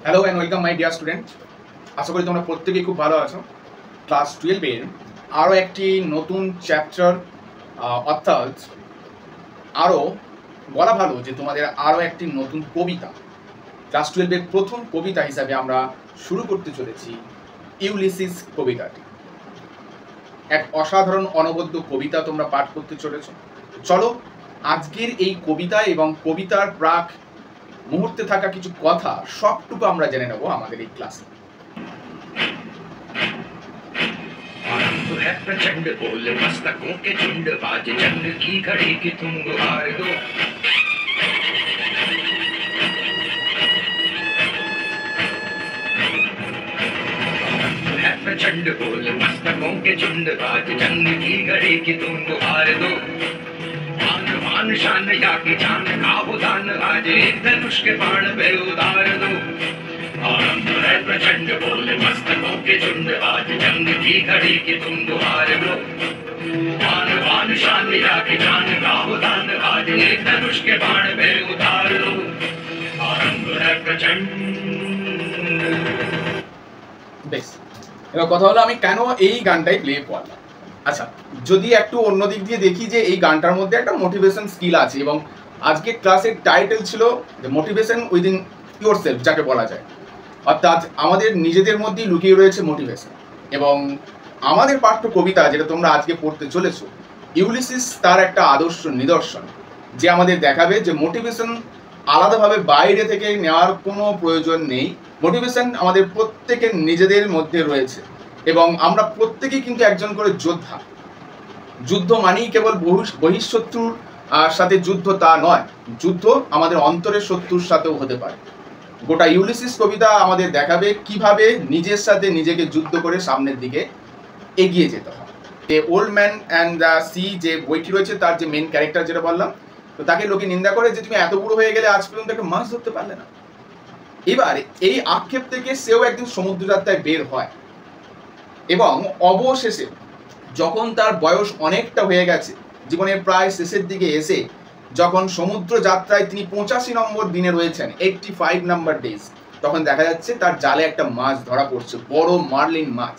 Hello and welcome my dear student. আশা করি তোমরা প্রত্যেকেই খুব ভালো আছো। ক্লাস 12-এর আরও একটি নতুন চ্যাপ্টার, অর্থাৎ আরও বলা ভালো যে তোমাদের আরও একটি নতুন কবিতা, ক্লাস 12-এর প্রথম কবিতা হিসাবে আমরা শুরু করতে চলেছি ইউলিসিস কবিতাটি। এক অসাধারণ অনবদ্য কবিতা তোমরা পাঠ করতে চলেছ। চলো আজকের এই কবিতা এবং কবিতার প্রাক মুহূর্তে থাকা কিছু কথা সবটুকু আমরা জেনে নেব আমাদের এই ক্লাসে। प्रचंड बोल मस्तकों के झुंड बाज जंग की घड़ी की तुम गुहार दो। प्रचंड बोल मस्तकों के झुंड बाज जंग की घड़ी की तुम गुहार दो। मान मान शान या की जान का उदान आज एक धनुष के बाण पे उतार दो। आनंद है प्रचंड बोल मस्तकों के झुंड आज जंग की घड़ी की तुम गुहार दो। मान मान शान या की जान का उदान आज एक धनुष के बाण पे उतार दो। आनंद है प्रचंड। বেশ, এবার কথা হলো আমি কেন এই গানটাই প্লে করলাম। আচ্ছা, যদি একটু অন্য দিক দিয়ে দেখি যে এই গানটার মধ্যে একটা মোটিভেশন স্কিল আছে, এবং আজকে ক্লাসের টাইটেল ছিল যে মোটিভেশন উইদিন ইয়োর সেলফ, যাকে বলা যায়। অর্থাৎ আমাদের নিজেদের মধ্যেই লুকিয়ে রয়েছে মোটিভেশন। এবং আমাদের পাঠ্য কবিতা যেটা তোমরা আজকে পড়তে চলেছো, ইউলিসিস তার একটা আদর্শ নিদর্শন, যে আমাদের দেখাবে যে মোটিভেশন আলাদাভাবে বাইরে থেকে নেওয়ার কোনো প্রয়োজন নেই। মোটিভেশন আমাদের প্রত্যেকের নিজেদের মধ্যে রয়েছে, এবং আমরা প্রত্যেকেই কিন্তু একজন করে যোদ্ধা। যুদ্ধ মানেই কেবল বহিঃশত্রুর সাথে যুদ্ধ তা নয়, যুদ্ধ আমাদের অন্তরের শত্রুর সাথেও হতে পারে। গোটা ইউলিসিস কবিতা আমাদের দেখাবে কিভাবে নিজের সাথে নিজেকে যুদ্ধ করে সামনের দিকে এগিয়ে যেতে হয়। যে old man and the sea যে বইটি রয়েছে, তার যে মেন ক্যারেক্টার যেটা বললাম, তো তাকে লোকে নিন্দা করে যে তুমি এত বুড়ো হয়ে গেলে আজ পর্যন্ত একটা মাছ ধরতে পারলে না। এবার এই আক্ষেপ থেকে সেও একদিন সমুদ্র যাত্রায় বের হয়, এবং অবশেষে যখন তার বয়স অনেকটা হয়ে গেছে, জীবনের প্রায় শেষের দিকে এসে যখন সমুদ্র যাত্রায় তিনি 85 নম্বর দিনে রয়েছেন, 85 নাম্বার ডেজ, তখন দেখা যাচ্ছে তার জালে একটা মাছ ধরা পড়ছে, বড় মার্লিন মাছ।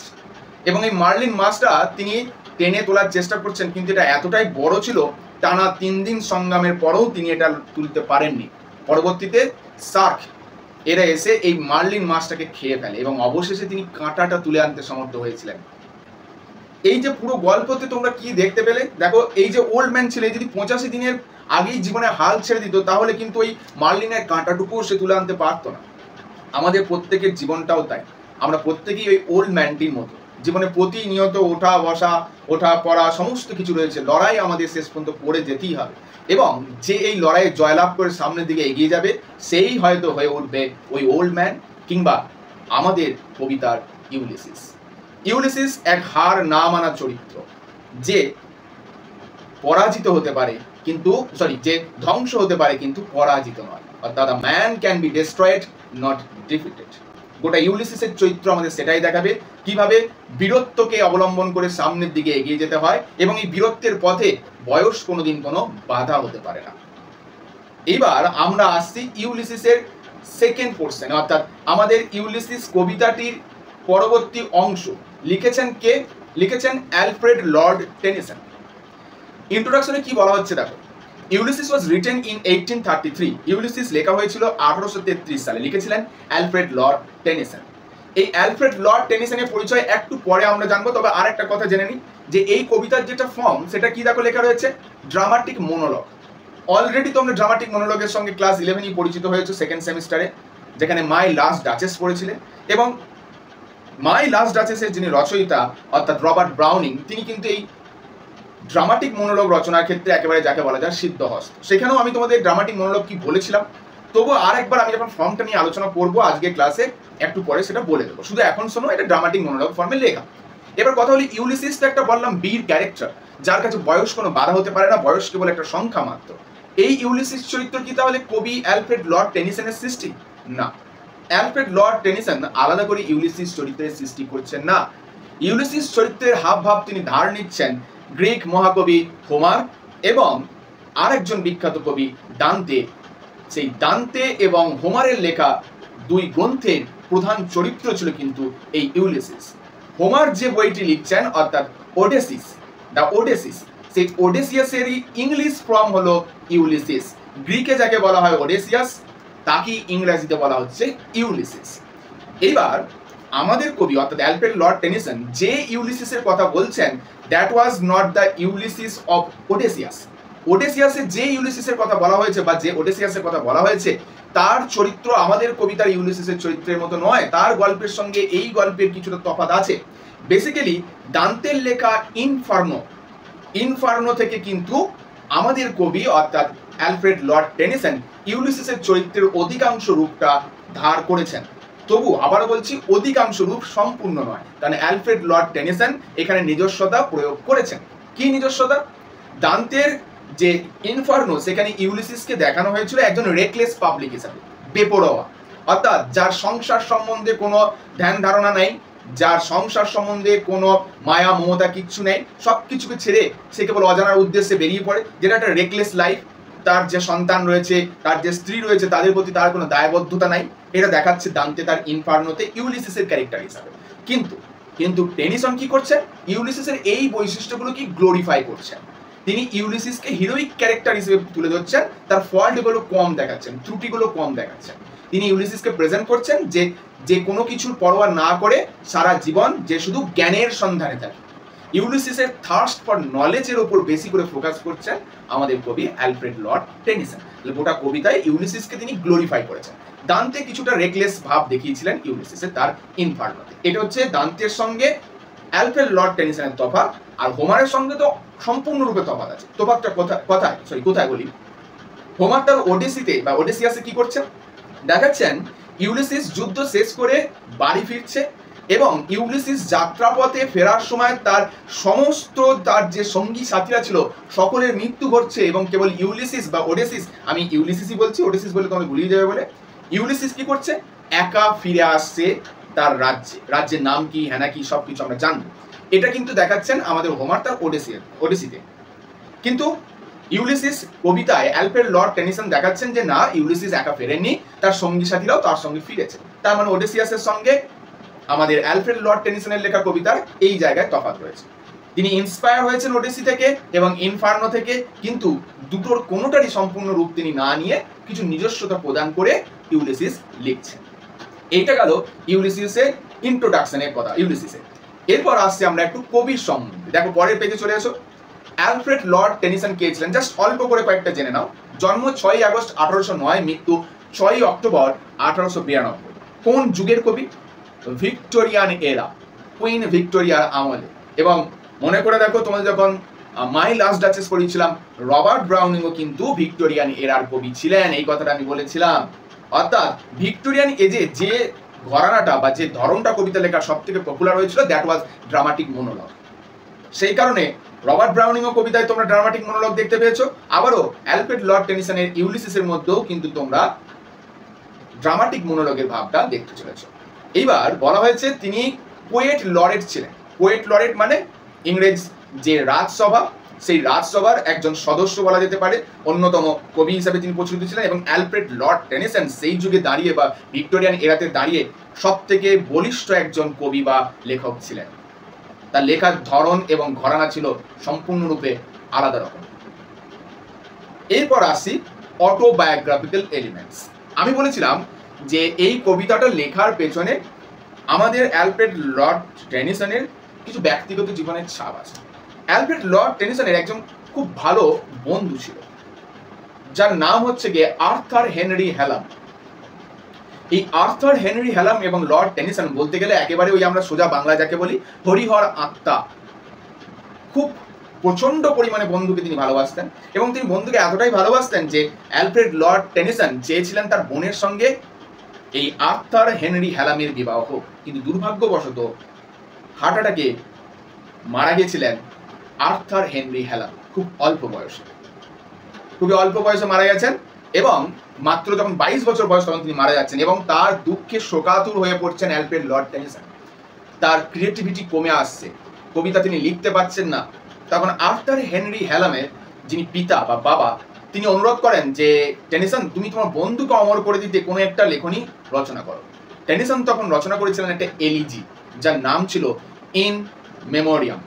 এবং এই মার্লিন মাছটা তিনি টেনে তোলার চেষ্টা করছেন, কিন্তু এটা এতটাই বড় ছিল, টানা 3 দিন সংগ্রামের পরেও তিনি এটা তুলতে পারেননি। পরবর্তীতে শার্ক এরা এসে এই মার্লিন মাছটাকে খেয়ে ফেলে, এবং অবশেষে তিনি কাঁটাটা তুলে আনতে সমর্থ হয়েছিলেন। এই যে পুরো গল্পতে তোমরা কি দেখতে পেলে, দেখো এই যে ওল্ড ম্যান ছিল, যদি 85 দিনের আগেই জীবনে হাল ছেড়ে দিত, তাহলে কিন্তু ওই মার্লিনের কাঁটাটুকুও সে তুলে আনতে পারতো না। আমাদের প্রত্যেকের জীবনটাও তাই, আমরা প্রত্যেকেই ওই ওল্ড ম্যানটির মতো। জীবনে প্রতিনিয়ত ওঠা বসা, ওঠা পড়া সমস্ত কিছু রয়েছে, লড়াই আমাদের শেষ পর্যন্ত করে যেতেই হবে। এবং যে এই লড়াইয়ে জয়লাভ করে সামনের দিকে এগিয়ে যাবে, সেই হয়তো হয়ে উঠবে ওই ওল্ড ম্যান, কিংবা আমাদের কবিতার ইউলিসিস। ইউলিসিস এক হার না মানা চরিত্র, যে পরাজিত হতে পারে কিন্তু যে ধ্বংস হতে পারে কিন্তু পরাজিত নয়। অর্থাৎ man can be destroyed, not defeated. গোটা ইউলিসিসের চরিত্র আমাদের সেটাই দেখাবে, কিভাবে বীরত্বকে অবলম্বন করে সামনের দিকে এগিয়ে যেতে হয়, এবং এই বীরত্বের পথে বয়স কোনোদিন কোনো বাধা হতে পারে না। এবার আমরা আসছি ইউলিসিসের সেকেন্ড পোর্শনে, অর্থাৎ আমাদের ইউলিসিস কবিতাটির পরবর্তী অংশ লিখেছেন কে? লিখেছেন অ্যালফ্রেড লর্ড টেনিসন। ইন্ট্রোডাকশনে কি বলা হচ্ছে দেখো, Ulysses was written in 1833। Ulysses লেখা হয়েছিল 1833 সালে, লিখেছিলেন অ্যালফ্রেড লর্ড টেনিসন। এই অ্যালফ্রেড লর্ড টেনিসনের পরিচয় একটু পরে আমরা জানবো, তবে আর একটা কথা জেনে নিই যে এই কবিতার যেটা ফর্ম, সেটা কি দেখো লেখা রয়েছে, ড্রামাটিক মনোলগ। অলরেডি তোমরা ড্রামাটিক মনোলগের সঙ্গে ক্লাস 11-ই পরিচিত হয়েছে সেকেন্ড সেমিস্টারে, যেখানে মাই লাস্ট ডাচেস পড়েছিলেন। এবং মাই লাস্ট ডাচেসের যিনি রচয়িতা, অর্থাৎ রবার্ট ব্রাউনিং, তিনি কিন্তু এই ড্রামাটিক মনোলগ রচনার ক্ষেত্রে একেবারে যাকে বলা যায় সিদ্ধহস্ত। সেখানেও আমি তোমাদের ড্রামাটিক মনোলগ কি বলেছিলাম, তবু আর একবার আমি যখন ফর্মটা নিয়ে আলোচনা করবো আজকে ক্লাসে, একটু পরে সেটা বলে দেবো। শুধু এখন শোনো, এটা ড্রামাটিক মনোলগ ফর্মে লেখা। এবার কথা হলো, ইউলিসিস তো একটা বললাম বীর ক্যারেক্টার, যার কাছে বয়স কোনো বাধা হতে পারে না, বয়স কেবল একটা সংখ্যা মাত্র। এই ইউলিসিস চরিত্র কি তাহলে কবি অ্যালফ্রেড লর্ড টেনিসনের সৃষ্টি? না, অ্যালফ্রেড লর্ড টেনিসন আলাদা করে ইউলিসিস চরিত্রের সৃষ্টি করছেন না। ইউলিসিস চরিত্রের হাব ভাব তিনি ধার নিচ্ছেন গ্রিক মহাকবি হোমার এবং আরেকজন বিখ্যাত কবি দান্তে। সেই দান্তে এবং হোমারের লেখা দুই গ্রন্থের প্রধান চরিত্র ছিল কিন্তু এই ইউলিসিস। হোমার যে বইটি লিখছেন অর্থাৎ ওডেসিস, দ্য ওডেসিস, সেই ওডেসিয়াসেরই ইংলিশ ফর্ম হলো ইউলিসিস। গ্রিকে যাকে বলা হয় ওডেসিয়াস, তাকে ইংরেজিতে বলা হচ্ছে ইউলিসিস। এইবার আমাদের কবি অর্থাৎ অ্যালফ্রেড লর্ড টেনিসন যে ইউলিসিসের কথা বলছেন, that was not the Ulysses of Odysseus. ওডেসিয়াসের যে ইউলিসিসের কথা বলা হয়েছে বা যে ওডেসিয়াসের কথা বলা হয়েছে, তার চরিত্র আমাদের কবিতার ইউলিসিসের চরিত্রের মতো নয়। তার গল্পের সঙ্গে এই গল্পের কিছুটা তফাৎ আছে। বেসিক্যালি দান্তের লেখা ইনফার্নো থেকে কিন্তু আমাদের কবি অর্থাৎ অ্যালফ্রেড লর্ড টেনিসন ইউলিসিসের চরিত্রের অধিকাংশ রূপটা ধার করেছেন। তবু আবারও বলছি, অধিকাংশ রূপ সম্পূর্ণ নয়, কারণ অ্যালফ্রেড লর্ড টেনিসন এখানে নিজস্বতা প্রয়োগ করেছেন। কি নিজস্বতা? দান্তের যে ইনফার্নো, সেখানে ইউলিসিসকে দেখানো হয়েছিল একজন রেকলেস পাবলিক হিসাবে, বেপরোয়া, অর্থাৎ যার সংসার সম্বন্ধে কোনো ধ্যান ধারণা নাই, যার সংসার সম্বন্ধে কোনো মায়া মমতা কিচ্ছু নেই, সব কিছুকে ছেড়ে সে কেবল অজানার উদ্দেশ্যে বেরিয়ে পড়ে, যেটা একটা রেকলেস লাইফ। তার যে সন্তান রয়েছে, তার যে স্ত্রী রয়েছে, তাদের প্রতি তার কোনো দায়বদ্ধতা নাই। এটা দেখাচ্ছে দান্তে তার ইনফার্নোতে ইউলিসিসের ক্যারেক্টার হিসাবে। কিন্তু টেনিসন কি করছেন? ইউলিসিসের এই বৈশিষ্ট্যগুলোকে গ্লোরিফাই করছেন। তিনি ইউলিসিসকে হিরোইক ক্যারেক্টার হিসেবে তুলে ধরছেন, তার ফল্টগুলো কম দেখাচ্ছেন, ত্রুটিগুলো কম দেখাচ্ছেন। তিনি ইউলিসিসকে প্রেজেন্ট করছেন যে কোনো কিছুর পরোয়া না করে সারা জীবন যে শুধু জ্ঞানের সন্ধানে থাকে। ইউলিসিসের থার্স্ট ফর নলেজের ওপর বেশি করে ফোকাস করছেন আমাদের কবি অ্যালফ্রেড লর্ড টেনিসন। গোটা কবিতায় ইউলিসিসকে তিনি গ্লোরিফাই করেছেন। দান্তে কিছুটা রেকলেস ভাব দেখিয়েছিলেন ইউলিসিসের তার ইনফার্নোতে। এটা হচ্ছে দান্তের সঙ্গে অ্যালফ্রেড লর্ড টেনিসনের তফাৎ। আর হোমারের সঙ্গে তো সম্পূর্ণরূপে তফাৎ আছে। তফাৎটা কোথায় বলি? হোমার তার ওডেসিতে বা ওডেসিয়াসে কি করছেন দেখাচ্ছেন, ইউলিসিস যুদ্ধ শেষ করে বাড়ি ফিরছে এবং ইউলিসিস যাত্রাপথে ফেরার সময় তার সমস্ত তার যে সঙ্গী সাথীরা ছিল সকলের মৃত্যু ঘটছে এবং কেবল ইউলিসিস বা ওডেসিস, আমি ইউলিসিসই বলছি, ওডেসিস বলে তোমাকে ভুলিয়ে যাবে বলে, ইউলিসিস কি করছে? একা ফিরে আসছে তার রাজ্যের নাম কি, হ্যানা কি, সবকিছু আমরা জানবো। এটা কিন্তু দেখাচ্ছেন আমাদের হোমার তার ওডেসিতে। কিন্তু ইউলিসিস কবিতায় অ্যালফ্রেড লর্ড টেনিসন দেখাচ্ছেন যে না, ইউলিসিস একা ফেরেননি, তার সঙ্গী সাথীরাও তার সঙ্গে ফিরেছে। তার মানে ওডেসিয়াসের সঙ্গে আমাদের অ্যালফ্রেড লর্ড টেনিসনের লেখা কবিতার এই জায়গায় তফাৎ রয়েছে। তিনি ইন্সপায়ার হয়েছেন ওডেসি থেকে এবং ইনফার্নো থেকে, কিন্তু দুটোর কোনোটারই সম্পূর্ণ রূপ তিনি না নিয়ে কিছু নিজস্বতা প্রদান করে ইউলিসিস লিখছেন। এইটা গেল ইউলিসিসের ইন্ট্রোডাকশনের কথা ইউলিসিসের। এরপর আসছে আমরা একটু কবির সম্বন্ধে। দেখো পরের পেজে চলে এসো। অ্যালফ্রেড লর্ড টেনিসন কে ছিলেন? জাস্ট অল্প করে কয়েকটা জেনে নাও। জন্ম 6 আগস্ট 1809, মৃত্যু 6 অক্টোবর 1892। কোন যুগের কবি? ভিক্টোরিয়ান এরা, কুইন ভিক্টোরিয়ার আমলে। এবং মনে করে দেখো, তোমাদের যখন মাই লাস্ট ডাচেস পড়িয়েছিলাম, রবার্ট ব্রাউনিংও কিন্তু ভিক্টোরিয়ান এরার কবি ছিলেন, এই কথাটা আমি বলেছিলাম। অর্থাৎ ভিক্টোরিয়ান এজে যে ঘরানাটা বা যে ধরনটা কবিতা লেখার সব থেকে পপুলার হয়েছিল, দ্যাট ওয়াজ ড্রামাটিক মনোলগ। সেই কারণে রবার্ট ব্রাউনিংও কবিতায় তোমরা ড্রামাটিক মনোলগ দেখতে পেয়েছো। আবারও অ্যালফ্রেড লর্ড টেনিসনের ইউলিসিসের মধ্যেও কিন্তু তোমরা ড্রামাটিক মনোলগের ভাবটা দেখতে চলেছো। এইবার বলা হয়েছে তিনি পোয়েট লরেট ছিলেন। পোয়েট লরেট মানে ইংরেজ যে রাজসভা, সেই রাজসভার একজন সদস্য বলা যেতে পারে, অন্যতম কবি হিসাবে তিনি পরিচিত ছিলেন। এবং অ্যালফ্রেড লর্ড টেনিসন সেই যুগে দাঁড়িয়ে বা ভিক্টোরিয়ান এরাতে দাঁড়িয়ে সব থেকে বলিষ্ঠ একজন কবি বা লেখক ছিলেন। তার লেখার ধরন এবং ঘরানা ছিল সম্পূর্ণরূপে আলাদা রকম। এরপর আসি অটোবায়োগ্রাফিক্যাল এলিমেন্টস। আমি বলেছিলাম যে এই কবিতাটা লেখার পেছনে আমাদের অ্যালফ্রেড লর্ড টেনিসনের কিছু ব্যক্তিগত জীবনের ছাপ আছে। অ্যালফ্রেড লর্ড টেনিসনের একজন খুব ভালো বন্ধু ছিল, যার নাম হচ্ছে গিয়ে আর্থার হেনরি হ্যালাম। এই আর্থার হেনরি হ্যালাম এবং লর্ড টেনিসন বলতে গেলে একেবারে ওই আমরা সোজা বাংলা যাকে বলি হরিহর আত্মা। খুব প্রচন্ড পরিমাণে বন্ধুকে তিনি ভালোবাসতেন এবং তিনি বন্ধুকে এতটাই ভালোবাসতেন যে অ্যালফ্রেড লর্ড টেনিসন চেয়েছিলেন তার বোনের সঙ্গে এই আর্থার হেনরি হ্যালামের বিবাহ হোক, কিন্তু দুর্ভাগ্যবশত হার্ট অ্যাটাকে মারা গেছিলেন আর্থার হেনরি হ্যালাম খুবই অল্প বয়সে মারা গেছেন। এবং মাত্র যখন 22 বছর বয়স তখন তিনি মারা যাচ্ছেন এবং তার দুঃখে শোকাতুর হয়ে পড়ছেন অ্যালফ্রেড লর্ড টেনিসন। তার ক্রিয়েটিভিটি কমে আসছে, কবিতা তিনি লিখতে পারছেন না। তখন আর্থার হেনরি হ্যালামের যিনি পিতা বা বাবা, তিনি অনুরোধ করেন যে টেনিসন, তুমি তোমার বন্ধুকে অমর করে দিতে কোনো একটা লেখনী রচনা করো। টেনিসন তখন রচনা করেছিলেন একটা এলিজি, যার নাম ছিল ইন মেমোরিয়াম।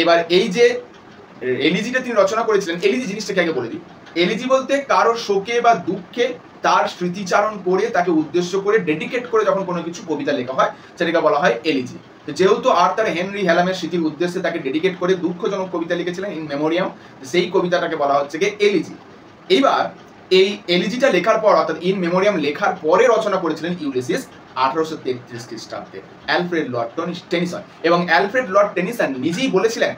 এবার এই যে এলিজিটা তিনি রচনা করেছিলেন, এলিজি জিনিসটাকে আগে বলে দিই। এলিজি বলতে কারো শোকে বা দুঃখে তার স্মৃতিচারণ করে, তাকে উদ্দেশ্য করে, ডেডিকেট করে যখন কোনো কিছু কবিতা লেখা হয় সেটাকে বলা হয় এলিজি। তো যেহেতু আর্থার হেনরি হ্যালামের স্মৃতির উদ্দেশ্যে তাকে ডেডিকেট করে দুঃখজনক কবিতা লিখেছিলেন ইন মেমোরিয়াম, সেই কবিতাটাকে বলা হচ্ছে গিয়ে এলিজি। এইবার এই এলিজিটা লেখার পর, অর্থাৎ ইন মেমোরিয়াম লেখার পরে রচনা করেছিলেন ইউলিসিস 1833 খ্রিস্টাব্দে অ্যালফ্রেড লর্ড টেনিসন। এবং অ্যালফ্রেড লর্ড টেনিসন নিজেই বলেছিলেন,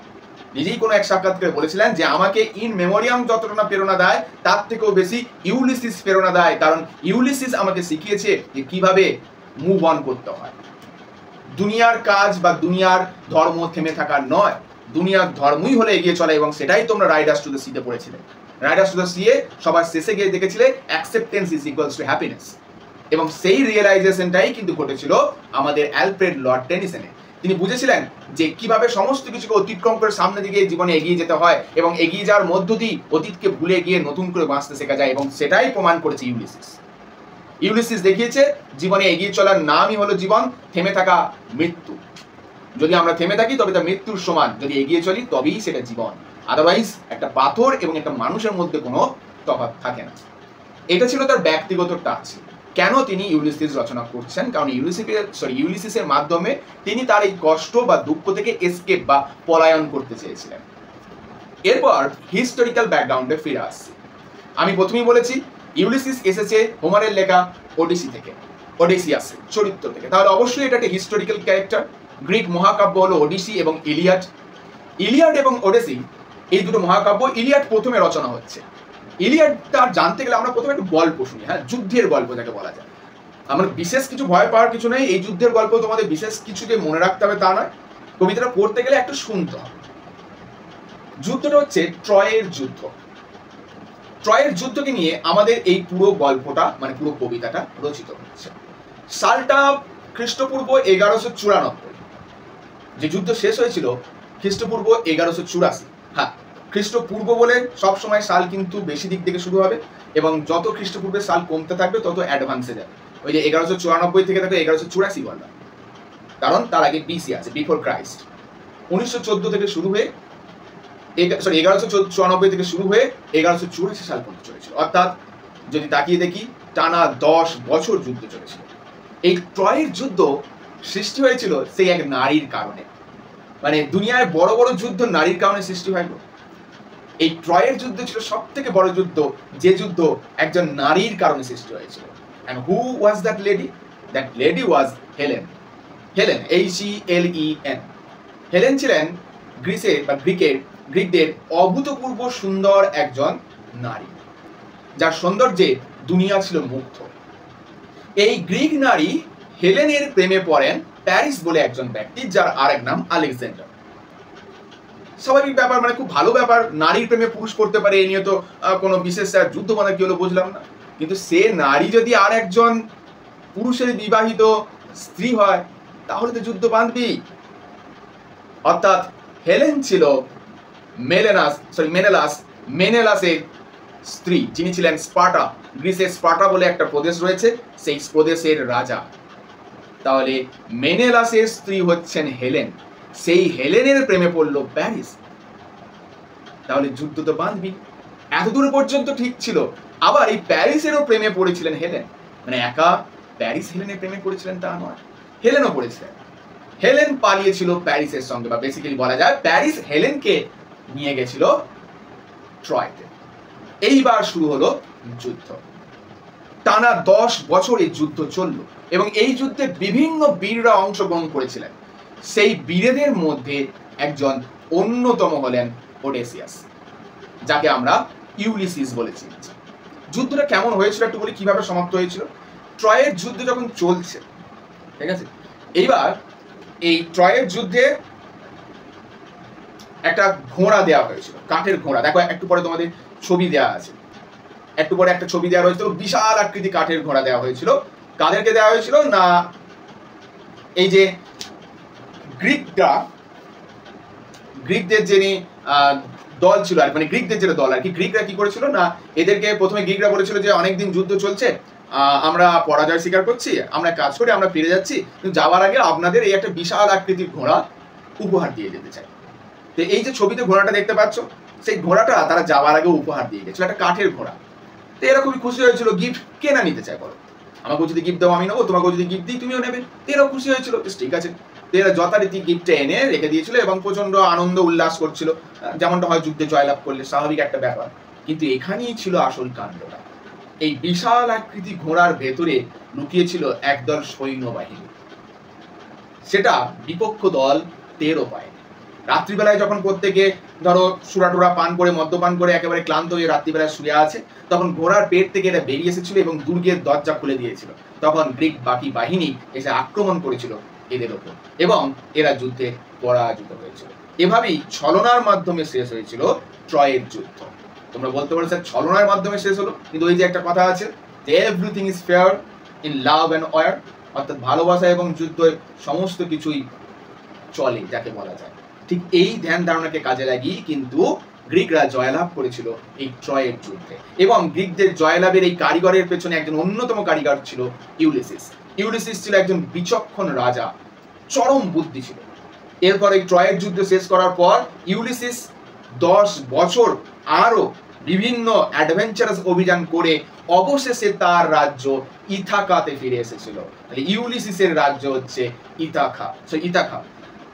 নিজেই কোনো এক সাক্ষাৎকারে বলেছিলেন যে আমাকে ইন মেমোরিয়াম যতটা না প্রেরণা দেয় তার থেকেও বেশি ইউলিসিস প্রেরণা দেয়, কারণ ইউলিসিস আমাকে শিখিয়েছে যে কিভাবে মুভ অন করতে হয়। দুনিয়ার কাজ বা দুনিয়ার ধর্ম থেমে থাকার নয়, দুনিয়ার ধর্মই হলে এগিয়ে চলে, এবং সেটাই তোমরা রাইডার্স টু দ্য সিতে পড়েছিলে। রাইডার্স টু দ্য সিয়ে সবার শেষে গিয়ে দেখেছিলে acceptance is equals to happiness, এবং সেই রিয়েলাইজেশনটাই কিন্তু ঘটেছিল আমাদের অ্যালফ্রেড লর্ড টেনিসনে। তিনি বুঝেছিলেন যে কিভাবে সমস্ত কিছুকে অতিক্রম করে সামনের দিকে জীবনে এগিয়ে যেতে হয়, এবং এগিয়ে যাওয়ার মধ্য দিয়ে অতীতকে ভুলে গিয়ে নতুন করে বাঁচতে শেখা যায়, এবং সেটাই প্রমাণ করেছে ইউলিসিস। ইউলিসিস দেখিয়েছে জীবনে এগিয়ে চলার নামই হলো জীবন, থেমে থাকা মৃত্যু। যদি আমরা থেমে থাকি তবে তা মৃত্যুর সমান, যদি এগিয়ে চলি তবেই সেটা জীবন, আদারওয়াইজ একটা পাথর এবং একটা মানুষের মধ্যে কোনো তফাৎ থাকে না। এটা ছিল তার ব্যক্তিগত টাচ। কেন তিনি ইউলিসিস রচনা করছেন? কারণ ইউলিসিসের মাধ্যমে তিনি তার এই কষ্ট বা দুঃখ থেকে এসকেপ বা পলায়ন করতে চেয়েছিলেন। এরপর হিস্টোরিক্যাল ব্যাকগ্রাউন্ডে ফিরে আসছি। আমি প্রথমেই বলেছি ইউলিসিস এসেছে হোমারের লেখা ওডিসি থেকে, ওডিসিয়াস চরিত্র থেকে, তাহলে অবশ্যই এটা একটা হিস্টোরিক্যাল ক্যারেক্টার। গ্রিক মহাকাব্য হলো ওডিসি এবং ইলিয়াড। ইলিয়াড এবং ওডিসি এই দুটো মহাকাব্য, ইলিয়াড প্রথমে রচনা হচ্ছে। ইলিয়াডটা জানতে গেলে আমরা প্রথমে একটু গল্প শুনি, হ্যাঁ, যুদ্ধের গল্প যাকে বলা যায়। আমার বিশেষ কিছু ভয় পাওয়ার কিছু নেই, এই যুদ্ধের গল্প তোমাদের বিশেষ কিছু যে মনে রাখতে হবে তা নয়, কবিতাটা পড়তে গেলে একটু শুনতে হবে। যুদ্ধটা হচ্ছে ট্রয়ের যুদ্ধ। ট্রয়ের যুদ্ধকে নিয়ে আমাদের এই পুরো গল্পটা, মানে পুরো কবিতাটা রচিত হচ্ছে। সালটা খ্রিস্টপূর্ব 1194। যে যুদ্ধ শেষ হয়েছিল খ্রিস্টপূর্ব 1184। হ্যাঁ, খ্রিস্টপূর্ব বলে সব সময় সাল কিন্তু বেশি দিক থেকে শুরু হবে, এবং যত খ্রিস্টপূর্বের সাল কমতে থাকবে তত অ্যাডভান্সে যাবে। ওই যে 1194 থেকে থাকবে 1184 বললাম, কারণ তার আগে বিসি আছে, বিফোর ক্রাইস্ট। 1914 থেকে শুরু হয়ে 1194 থেকে শুরু হয়ে 1184 সাল পর্যন্ত চলেছিল। অর্থাৎ যদি তাকিয়ে দেখি টানা 10 বছর যুদ্ধ চলেছিল। এই ট্রয়ের যুদ্ধ সৃষ্টি হয়েছিল সেই এক নারীর কারণে। মানে দুনিয়ায় বড় বড় যুদ্ধ নারীর কারণে সৃষ্টি হয়নি। এই ট্রয়ের যুদ্ধ ছিল সব থেকে বড় যুদ্ধ, যে যুদ্ধ একজন নারীর কারণে সৃষ্টি হয়েছিল। And who was that lady? That lady was Helen. Helen, Helen. Helen ছিলেন গ্রিসের বা গ্রিকদের অভূতপূর্ব সুন্দর একজন নারী, যার সৌন্দর্যে দুনিয়া ছিল মুগ্ধ। এই গ্রিক নারী হেলেনের প্রেমে পড়েন প্যারিস বলে একজন ব্যক্তি, যার আরেক নাম আলেকজান্ডার। স্বাভাবিক ব্যাপার, মানে খুব ভালো ব্যাপার, নারীর প্রেমে পুরুষ করতে পারে, এই নিয়ে তো কোনো বিশেষ যুদ্ধ বাঁধা কি হলো বুঝলাম না। কিন্তু সে নারী যদি আর একজন পুরুষের বিবাহিত স্ত্রী হয় তাহলে তো যুদ্ধ বাঁধবি। অর্থাৎ হেলেন ছিল মেনেলাসের স্ত্রী, যিনি ছিলেন স্পার্টা। গ্রিসের স্পার্টা বলে একটা প্রদেশ রয়েছে, সেই প্রদেশের রাজা। তাহলে মেনেলাসের স্ত্রী হচ্ছেন হেলেন, সেই হেলেনের প্রেমে পড়ল প্যারিস, তাহলে যুদ্ধ তো বাঁধবি। এতদূর পর্যন্ত ঠিক ছিল। আবার এই প্যারিসেরও প্রেমে পড়েছিলেন হেলেন, মানে একা প্যারিস হেলেনের প্রেমে পড়েছিলেন তা নয়, হেলেনও পড়েছিলেন। হেলেন পালিয়েছিল প্যারিসের সঙ্গে, বা বেসিক্যালি বলা যায় প্যারিস হেলেনকে নিয়ে গেছিল ট্রয়তে। এইবার শুরু হলো যুদ্ধ। টানা 10 বছর এই যুদ্ধ চলল, এবং এই যুদ্ধে বিভিন্ন বীররা অংশগ্রহণ করেছিলেন। সেই বীরেদের মধ্যে একজন অন্যতম হলেন ওডেসিয়াস, যাকে আমরা ইউলিসিস বলেছি। যুদ্ধটা কেমন হয়েছিল একটু বলি, কিভাবে সমাপ্ত হয়েছিল। ট্রয়ের যুদ্ধ যখন চলছে, ঠিক আছে, এইবার এই ট্রয়ের যুদ্ধে একটা ঘোড়া দেওয়া হয়েছিল, কাঠের ঘোড়া। দেখো একটু পরে তোমাদের ছবি দেওয়া আছে, একটু পরে একটা ছবি দেওয়া হয়েছিল, বিশাল আকৃতি কাঠের ঘোড়া দেওয়া হয়েছিল। কাদেরকে দেওয়া হয়েছিল না, এই যে গ্রিকদের যিনি দল ছিল আর মানে গ্রিকদের যেটা দল আর কি, গ্রিকরা কি করেছিল না, এদেরকে প্রথমে গ্রিকরা বলেছিল যে অনেকদিন যুদ্ধ চলছে, আমরা পরাজয় স্বীকার করছি, আমরা কাজ করে আমরা ফিরে যাচ্ছি, কিন্তু যাওয়ার আগে আপনাদের এই একটা বিশাল আকৃতির ঘোড়া উপহার দিয়ে যেতে চাই। তো এই যে ছবিতে ঘোড়াটা দেখতে পাচ্ছ, সেই ঘোড়াটা তারা যাওয়ার আগে উপহার দিয়ে গেছিল, একটা কাঠের ঘোড়া। তো এরা খুবই খুশি হয়েছিল, গিফট কে না নিতে চায় বলো, আমাকে যদি গিফট দাও আমি নেবো, তোমাকে যদি গিফট দিই তুমিও নেবে। এরাও খুশি হয়েছিল, ঠিক আছে। তো এরা যথারীতি গিফটটা এনে রেখে দিয়েছিল এবং প্রচন্ড আনন্দ উল্লাস করছিল, যেমনটা হয় যুদ্ধে জয়লাভ করলে স্বাভাবিক একটা ব্যাপার। কিন্তু এখানেই ছিল আসল কাণ্ডটা। এই বিশাল আকৃতি ঘোড়ার ভেতরে লুকিয়েছিল একদল সৈন্যবাহিনী, সেটা বিপক্ষ দল টেরও পায়নি। রাত্রিবেলায় যখন প্রত্যেকে ধরো সুরাটুরা পান করে মদ্যপান করে একেবারে ক্লান্ত হয়ে রাত্রিবেলায় শুয়ে আছে, তখন ঘোড়ার পেট থেকে এরা বেরিয়ে এসেছিল এবং দুর্গের দরজা খুলে দিয়েছিল। তখন গ্রিক বাকি বাহিনী এসে আক্রমণ করেছিল এদের ওপর এবং এরা যুদ্ধে পরাজিত হয়েছিল। এভাবেই ছলনার মাধ্যমে শেষ হয়েছিল ট্রয়ের যুদ্ধ। তোমরা বলতে পারো স্যার ছলনার মাধ্যমে শেষ হলো, কিন্তু ওই যে একটা কথা আছে যে everything is fair in love and war, অর্থাৎ ভালোবাসা এবং যুদ্ধ সমস্ত কিছুই চলে যাকে বলা যায়। ঠিক এই ধ্যান ধারণাকে কাজে লাগিয়ে কিন্তু গ্রিকরা জয়লাভ করেছিল এই ট্রয়ের যুদ্ধে। এবং গ্রিকদের জয়লাভের এই কারিগরের পেছনে একজন অন্যতম কারিগর ছিল ইউলিসিস। ইউলিসিস ছিল একজন বিচক্ষণ রাজা, চরম বুদ্ধি ছিল। এরপর এই ট্রয়ের যুদ্ধ শেষ করার পর ইউলিসিস 10 বছর আরো বিভিন্ন অ্যাডভেঞ্চারাস অভিযান করে অবশেষে তার রাজ্য ইথাকাতে ফিরে এসেছিল। তাহলে ইউলিসিসের রাজ্য হচ্ছে ইথাকা। ইথাকা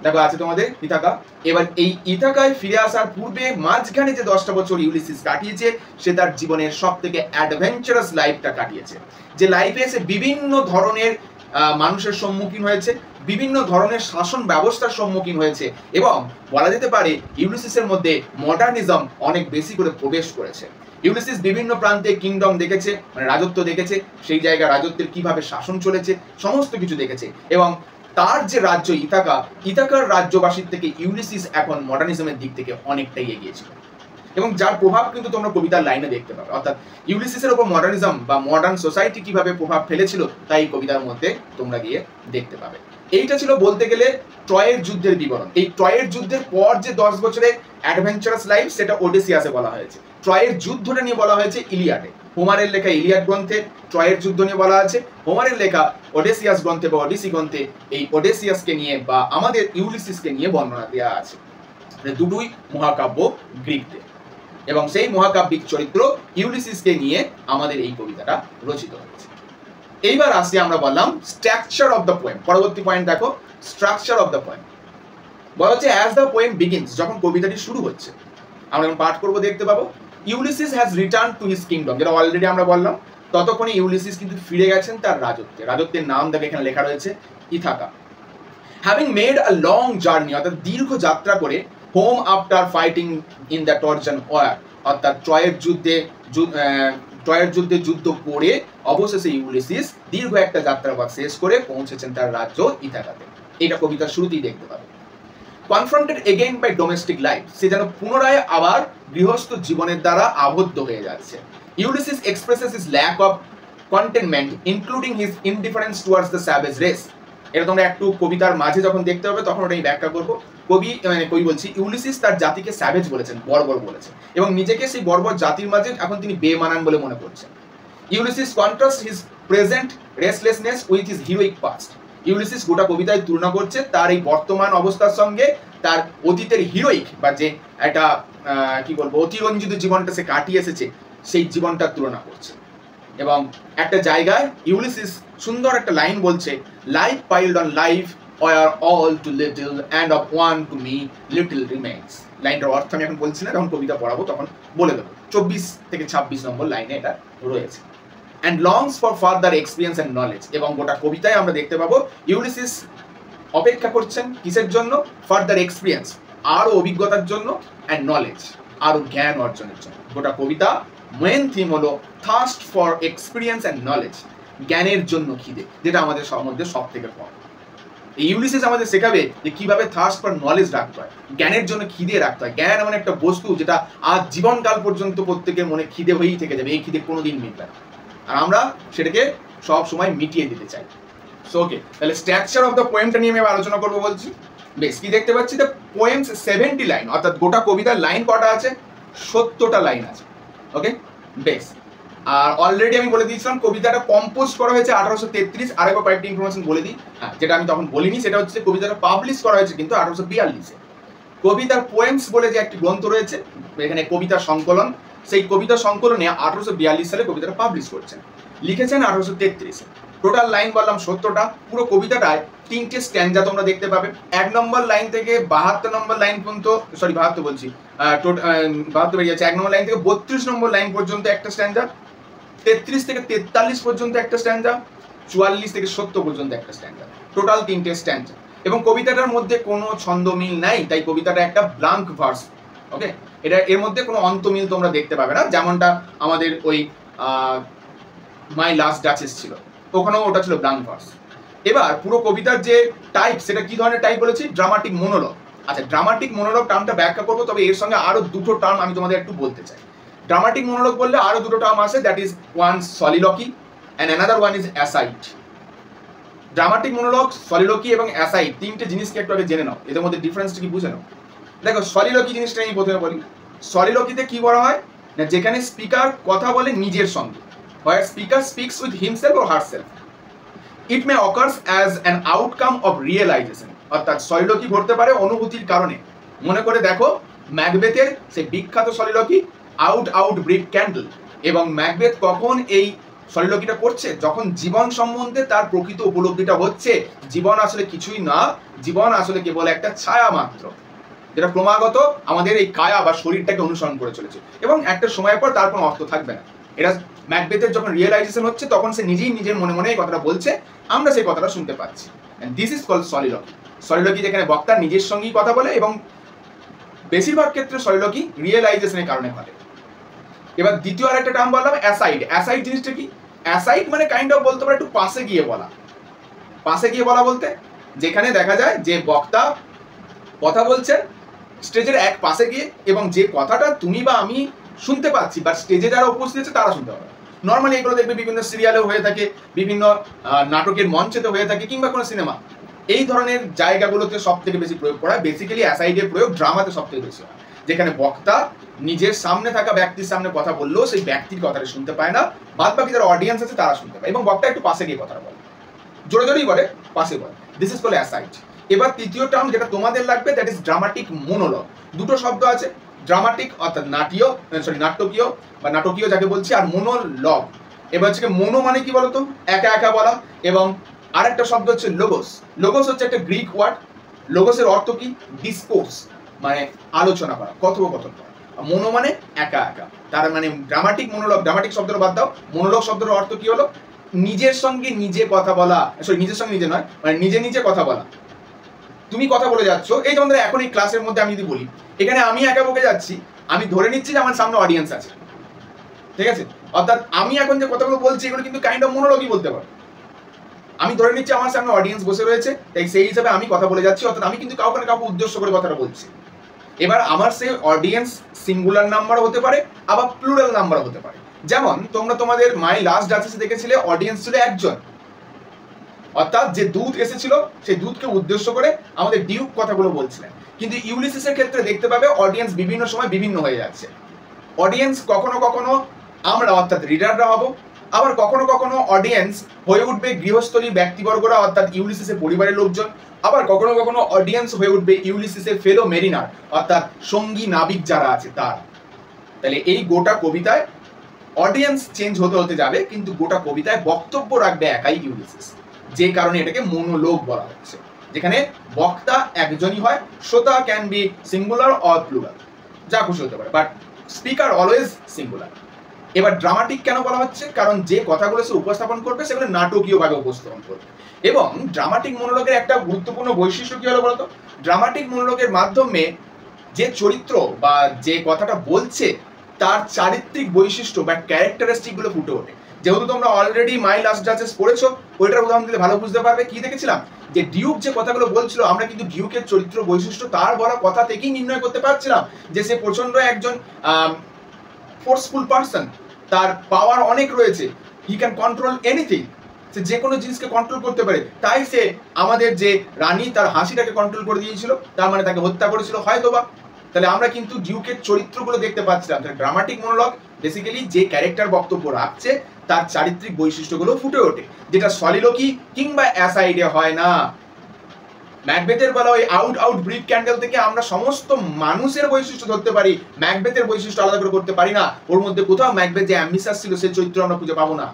দেখো আছে তোমাদের ইথাকা। এবার এই ইথাকায় ফিরে আসার পূর্বে মাঝখানে যে 10টা বছর ইউলিসিস কাটিয়েছে, সে তার জীবনের সব থেকে অ্যাডভেঞ্চারাস লাইফটা কাটিয়েছে, যে লাইফে এসে বিভিন্ন ধরনের মানুষের সম্মুখীন হয়েছে, বিভিন্ন ধরনের শাসন ব্যবস্থার সম্মুখীন হয়েছে এবং বলা যেতে পারে ইউলিসিসের মধ্যে মডার্নিজম অনেক বেশি করে প্রবেশ করেছে। ইউলিসিস বিভিন্ন প্রান্তে কিংডম দেখেছে, মানে রাজত্ব দেখেছে, সেই জায়গায় রাজত্বের কিভাবে শাসন চলেছে সমস্ত কিছু দেখেছে এবং তার যে রাজ্য ইথাকা, ইথাকার রাজ্যবাসীর থেকে ইউলিসিস এখন মডার্নিজমের দিক থেকে অনেকটাই এগিয়েছিল এবং যার প্রভাব কিন্তু তোমরা কবিতার লাইনে দেখতে পাবে। অর্থাৎ ইউলিসিসের উপর মডার্নিজম বা মডার্ন সোসাইটি কিভাবে প্রভাব ফেলেছিল তাই এই কবিতার মধ্যে তোমরা গিয়ে দেখতে পাবে। এইটা ছিল বলতে গেলে ট্রয়ের যুদ্ধের বিবরণ। এই ট্রয়ের যুদ্ধের পর যে 10 বছরের অ্যাডভেঞ্চারাস লাইফ সেটা ওডেসিয়াসে বলা হয়েছে। ট্রয়ের যুদ্ধটা নিয়ে বলা হয়েছে ইলিয়াডে। হোমারের লেখা ইলিয়াড গ্রন্থে ট্রয়ের যুদ্ধ নিয়ে বলা আছে, হোমারের লেখা ওডেসিয়াস গ্রন্থে বা ওডিসি গ্রন্থে এই ওডেসিয়াসকে নিয়ে বা আমাদের ইউলিসিসকে নিয়ে বর্ণনা দেওয়া আছে। দুটোই মহাকাব্য গ্রিকদের এবং সেই মহাকাব্যিক চরিত্র ইউলিসিসকে নিয়ে আমাদের এই কবিতাটা রচিত হয়েছে। এইবার আসি আমরা বললাম স্ট্রাকচার অফ দ্য পোয়েম। পরবর্তী পয়েন্ট দেখো, স্ট্রাকচার অফ দ্য পোয়েম। বলা হচ্ছে অ্যাজ দ্য পোয়েম বিগিনস, যখন কবিতাটি শুরু হচ্ছে আমরা যখন পাঠ করবো দেখতে পাবো Ulysses has return to his kingdom, যেটা অলরেডি আমরা বললাম। ততক্ষণে ইউলিসিস কিন্তু ফিরে গেছেন তার রাজত্বে। রাজত্বের নাম দেখে এখানে লেখা রয়েছে Ithaca. Having made a long journey, অর্থাৎ দীর্ঘ যাত্রা করে, home after fighting in the Trojan war, অর্থাৎ ট্রয়ের যুদ্ধে যুদ্ধ করে অবশেষে ইউলিসিস দীর্ঘ একটা যাত্রাপথ শেষ করে পৌঁছেছেন তার রাজ্য ইথাকাতে। এটা কবিতার শুরুতেই দেখতে পাবে। Confronted again by domestic life, সে যেন পুনরায় আবার গৃহস্থ জীবনের দ্বারা আবদ্ধ হয়ে যাচ্ছে। Ulysses expresses his lack of contentment including his indifference towards the savage race. এটা তোমরা একটু কবিতার মাঝে যখন দেখতে হবে তখন ওটাই ব্যাখ্যা করবো। কবি বলছি ইউলিসিস তার জাতিকে স্যাভেজ বলেছেন, বর্বর বলেছেন এবং নিজেকে সেই বর্বর জাতির মাঝে এখন তিনি বেমানান বলে মনে করছেন। Ulysses contrast his present restlessness with his heroic past. Ulysses গোটা কবিতায় তুলনা করছে তার এই বর্তমান অবস্থার সঙ্গে তার অতীতের হিরোইক বা যে একটা কি বলবো অতিরঞ্জিত জীবনটা সে কাটিয়ে এসেছে সেই জীবনটার তুলনা করছে। এবং একটা জায়গায় ইউলিসিস সুন্দর একটা লাইন বলছে, life piled on life or all too little and of one to me little remains। লাইনটার অর্থ আমি এখন বলছি না, যখন কবিতা পড়াবো তখন বলে দেবো। 24 থেকে 26 নম্বর লাইনে এটা রয়েছে। and longs for further experience and knowledge, এবং গোটা কবিতায় আমরা দেখতে পাবো ইউলিসিস অপেক্ষা করছেন কিসের জন্য? ফার্দার এক্সপিরিয়েন্স, আরো অভিজ্ঞতার জন্য, and knowledge, আরো জ্ঞান অর্জনের জন্য। গোটা কবিতা মেন থিম হলো thirst for experience and knowledge, জ্ঞানের জন্য খিদে, যেটা আমাদের মধ্যে সব থেকে কম। এই ইউলিসিস আমাদের শেখাবে যে কিভাবে থার্স্ট ফর নলেজ রাখতে হয়, জ্ঞানের জন্য খিদে রাখতে হয়। জ্ঞান এমন একটা বস্তু যেটা আজ জীবনকাল পর্যন্ত প্রত্যেকের মনে খিদে হয়েই থেকে যাবে, এই খিদে কোনোদিন মিটবে না, আর আমরা সেটাকে সব সময় মিটিয়ে দিতে চাই। সো ওকে, তাহলে স্ট্রাকচার অফ দ্য পোয়েমটা নিয়ে আমি আলোচনা করবো বলছি। বেশ, কি দেখতে পাচ্ছি, দ্য পোয়েমস 70 লাইন, অর্থাৎ গোটা কবিতার লাইন কটা আছে, 70টা লাইন আছে। ওকে, বেশ। আর অলরেডি আমি বলে দিয়েছিলাম কবিতাটা কম্পোজ করা হয়েছে 1833। আরেকবার কয়েকটি ইনফরমেশন বলে দিই, হ্যাঁ, যেটা আমি তখন বলিনি, সেটা হচ্ছে কবিতাটা পাবলিশ করা হয়েছে কিন্তু 1842-এ। কবিতার পোয়েমস বলে যে একটি গ্রন্থ রয়েছে, এখানে কবিতা সংকলন, সেই কবিতা সংকলনে 1842 সালে কবিতাটা পাবলিশ করছেন, লিখেছেন 1833-এ। টোটাল লাইন বললাম 70টা। পুরো কবিতাটায় 3টে স্ট্যান্জা তোমরা দেখতে পাবে। 1 নম্বর লাইন থেকে 72 নম্বর লাইন পর্যন্ত, সরি 72 বলছি, 72 বেরিয়ে যাচ্ছে। 1 নম্বর লাইন থেকে 32 নম্বর লাইন পর্যন্ত একটা স্ট্যান্জা, 33 থেকে 43 পর্যন্ত একটা স্ট্যান্জা, 44 থেকে 70 পর্যন্ত একটা স্ট্যান্জা। টোটাল 3টে স্ট্যান্জা। এবং কবিতাটার মধ্যে কোনো ছন্দমিল নাই, তাই কবিতাটা একটা ব্লাঙ্ক ভার্স। ওকে, এটা এর মধ্যে কোনো অন্তমিল তোমরা দেখতে পাবে না, যেমনটা আমাদের ওই মাই লাস্ট ডাচেস ছিল, ওখানেও ওটা ছিল ব্লাঙ্ক ভার্স। এবার পুরো কবিতার যে টাইপ, সেটা কি ধরনের টাইপ বলেছি, ড্রামাটিক মনোলগ। আচ্ছা, ড্রামাটিক মনোলগ টার্মটা ব্যাখ্যা করবো, তবে এর সঙ্গে আরো দুটো টার্ম আমি তোমাদের একটু বলতে চাই। ড্রামাটিক মনোলগ বললে আরো দুটো টার্ম আছে, that is one soliloquy and another one is aside. Dramatic monologue, soliloquy এবং অ্যাসাইড, 3টে জিনিসকে একটু আগে জেনে নাও, এদের মধ্যে ডিফারেন্সটা কি বুঝে নাও। দেখো, সলিলকি জিনিসটা আমি প্রথমে বলি। সলিলকিতে কি বলা হয় না, যেখানে স্পিকার কথা বলে নিজের সঙ্গে, where speaker speaks with himself or herself. It may occurs as an outcome of realization. অর্থাৎ সলিলকি ঘটতে পারে অনুভূতির কারণে। মনে করে দেখো ম্যাকবেথের সেই বিখ্যাত সলিলকি আউট আউট ব্রিক ক্যান্ডেল, এবং ম্যাকবেথ কখন এই সলিলকিটা করছে, যখন জীবন সম্বন্ধে তার প্রকৃত উপলব্ধিটা হচ্ছে, জীবন আসলে কিছুই না, জীবন আসলে কেবল একটা ছায়া মাত্র, যেটা ক্রমাগত আমাদের এই কায়া বা শরীরটাকে অনুসরণ করে চলেছে, এবং একটা সময়ের পর তার কোনো অর্থ থাকবে না। এটা ম্যাকবেথের যখন রিয়েলাইজেশন হচ্ছে, তখন সে নিজেই নিজের মনে মনে এই কথাটা বলছে, আমরা সেই কথাটা শুনতে পাচ্ছি। This is called soliloquy. Soliloquy যেখানে বক্তা নিজের সঙ্গেই কথা বলে, এবং বেশিরভাগ ক্ষেত্রে সলিলকি রিয়েলাইজেশনের কারণে ঘটে। এবার দ্বিতীয় আরেকটা টার্ম বললাম অ্যাসাইড। অ্যাসাইড জিনিসটা কি, অ্যাসাইড মানে কাইন্ড অফ বলতে পারে একটু পাশে গিয়ে বলা। পাশে গিয়ে বলা বলতে যেখানে দেখা যায় যে বক্তা কথা বলছেন স্টেজের এক পাশে গিয়ে, এবং যে কথাটা তুমি বা আমি শুনতে পাচ্ছি, বা স্টেজে যারা উপস্থিত আছে তারা শুনতে পাবে। নর্মালি এগুলো দেখবে বিভিন্ন সিরিয়ালেও হয়ে থাকে, বিভিন্ন নাটকের মঞ্চেতে হয়ে থাকে, কিংবা কোনো সিনেমা, এই ধরনের জায়গাগুলোতে সব থেকে বেশি প্রয়োগ করা হয়। বেসিক্যালি অ্যাসাইডের প্রয়োগ ড্রামাতে সব থেকে বেশি হয়, যেখানে বক্তা নিজের সামনে থাকা ব্যক্তির সামনে কথা বললেও সেই ব্যক্তির কথাটা শুনতে পায় না, বাদ বাকি যারা অডিয়েন্স আছে তারা শুনতে পায়, এবং বক্তা একটু পাশে গিয়ে কথা বলে, জোরে জোরেই বলে, পাশে বলে। This is called aside. এবার তৃতীয় টার্ম যেটা তোমাদের লাগবে, দ্যাট ইজ ড্রামাটিক মনোলগ। দুটো শব্দ আছে, ড্রামাটিক অর্থাৎ নাটকীয় বা নাটকীয় যাকে বলছি, আর মনোলগ। এবার হচ্ছে মনো মানে কি বলতো, একা একা বলা, এবং আরেকটা শব্দ হচ্ছে লোগোস। লোগোস হচ্ছে একটা গ্রিক ওয়ার্ড। লোগোসের অর্থ কি, ডিসকোর্স, মানে আলোচনা করা, কথোপকথন করা। মনো মানে একা একা, তার মানে ড্রামাটিক মনোলগ, ড্রামাটিক শব্দের বাদ দাও, মনোলগ শব্দের অর্থ কি হলো, নিজের সঙ্গে নিজে কথা বলা, নিজের সঙ্গে নিজে নয়, মানে নিজে নিজে কথা বলা। তুমি কথা বলে যাচ্ছ, এই যেমন এখন এই ক্লাসের মধ্যে আমি যদি বলি, এখানে আমি একা বকে যাচ্ছি, আমি ধরে নিচ্ছি যে আমার সামনে অডিয়েন্স আছে, ঠিক আছে? অর্থাৎ আমি এখন যে কথাগুলো বলছি এগুলো কিন্তু কাইন্ড অফ মনোলগই বলতে পারো। আমি ধরে নিচ্ছি আমার সামনে অডিয়েন্স বসে রয়েছে, তাই সেই হিসাবে আমি কথা বলে যাচ্ছি, অর্থাৎ আমি কিন্তু কাউকে না কাউকে উদ্দেশ্য করে কথাটা বলছি। এবার আমার সেই অডিয়েন্স সিঙ্গুলার নাম্বার হতে পারে, আবার প্লুরাল নাম্বার হতে পারে। যেমন তোমরা তোমাদের মাই লাস্ট ডাচেসে দেখেছিলে অডিয়েন্স ছিল একজন, অর্থাৎ যে দূত এসেছিল সেই দূতকে উদ্দেশ্য করে আমাদের ডিউক কথাগুলো বলছিলেন। কিন্তু ইউলিসিসের ক্ষেত্রে দেখতে পাবে অডিয়েন্স বিভিন্ন সময় বিভিন্ন হয়ে যাচ্ছে। অডিয়েন্স কখনো কখনো আমরা অর্থাৎ রিডাররা হব, আবার কখনো কখনো অডিয়েন্স হয়ে উঠবে গৃহস্থলী ব্যক্তিবর্গরা অর্থাৎ ইউলিসিসের পরিবারের লোকজন, আবার কখনো কখনো অডিয়েন্স হয়ে উঠবে ইউলিসিসের ফেলো মেরিনার অর্থাৎ সঙ্গী নাবিক যারা আছে তার। তাহলে এই গোটা কবিতায় অডিয়েন্স চেঞ্জ হতে হতে যাবে, কিন্তু গোটা কবিতায় বক্তব্য রাখবে একাই ইউলিসিস, যে কারণে এটাকে মনোলগ বলা হচ্ছে, যেখানে বক্তা একজনই হয়। শ্রোতা can be singular or plural, যা খুশি হতে পারে, বাট স্পিকার অলওয়েজ সিঙ্গুলার। এবার ড্রামাটিক কেন বলা হচ্ছে, কারণ যে কথাগুলো সে উপস্থাপন করবে সেগুলো নাটকীয়ভাবে উপস্থাপন করবে। এবং ড্রামাটিক মনোলগের একটা গুরুত্বপূর্ণ বৈশিষ্ট্য কি হলো বলতো, ড্রামাটিক মনোলগের মাধ্যমে যে চরিত্র বা যে কথাটা বলছে তার চারিত্রিক বৈশিষ্ট্য বা ক্যারেক্টারিস্টিক গুলো ফুটে ওঠে। যেহেতু তোমরা অলরেডি মাই লাস্ট ডাচেস পড়েছো, ওইটার উদাহরণ দিলে ভালো বুঝতে পারবে। কি দেখেছিলাম যে ডিউক যে কথাগুলো বলছিল, আমরা কিন্তু ডিউকের চরিত্র বৈশিষ্ট্য তার বলা কথা থেকেই নির্ণয় করতে পারছিলাম যে সে প্রচন্ড একজন ফোর্সফুল পার্সন, তার পাওয়ার অনেক রয়েছে, হি ক্যান কন্ট্রোল এনিথিং। সে যে কোনো জিনিসকে কন্ট্রোল করতে পারে, তাই সে আমাদের যে রানী তার হাসিটাকে কন্ট্রোল করে দিয়েছিল, তার মানে তাকে হত্যা করেছিল হয়তোবা। তাহলে আমরা কিন্তু ডিউকের চরিত্রগুলো দেখতে পাচ্ছিলাম। তাহলে ড্রামাটিক মনোলগ বেসিক্যালি যে ক্যারেক্টার বক্তব্য রাখছে তার চারিত্রিক বৈশিষ্ট্যগুলো ফুটে ওঠে, যেটা সলিলোকি কিংবা অ্যাসাইডে হয় না। ম্যাকবেথের বলা ওই আউট ব্রিড ক্যান্ডেল থেকে আমরা সমস্ত মানুষের বৈশিষ্ট্য ধরতে পারি, ম্যাকবেথের বৈশিষ্ট্য আলাদা করে করতে পারি না। ওর মধ্যে কোথাও ম্যাকবেথ যে অ্যাম্বিশাস ছিল সেই চরিত্র আমরা খুঁজে পাবো না।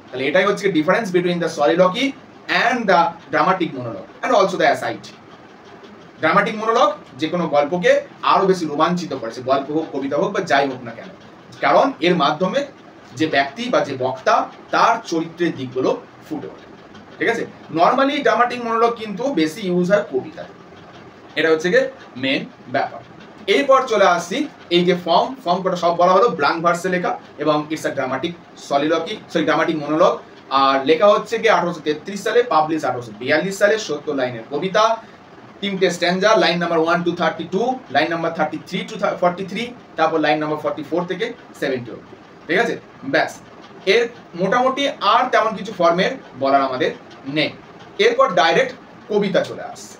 তাহলে এটাই হচ্ছে difference between the soliloquy and the dramatic monologue and also the aside. Dramatic monologue যে কোনো গল্পকে আরো বেশি রোমাঞ্চিত করে, সে গল্প হোক, কবিতা হোক বা যাই হোক না কেন, কারণ এর মাধ্যমে যে ব্যক্তি বা যে বক্তা তার চরিত্রের দিকগুলো ফুটে ওঠে। ঠিক আছে, নর্মালি ড্রামাটিক মনোলগ কিন্তু বেশি ইউজ হয় কবিতায়, এটা হচ্ছে গিয়ে মেন ব্যাপার। এরপর চলে আসছি এই যে ফর্ম কটা সব বলা হলো ব্ল্যাঙ্ক ভার্সে লেখা, এবং it's a dramatic soliloquy dramatic monologue. আর লেখা হচ্ছে গিয়ে 1833 সালে, পাবলিশ 1842 সালে, 70 লাইনের কবিতা, 3টে stanza, line number 1 to 32, line number 33 to 43, তারপর লাইন নাম্বার 44 থেকে 70 অবধি। ঠিক আছে, ব্যাস। এর মোটামুটি আর তেমন কিছু ফর্মের বলার আমাদের নেই। এরপর ডাইরেক্ট কবিতা চলে আসছে।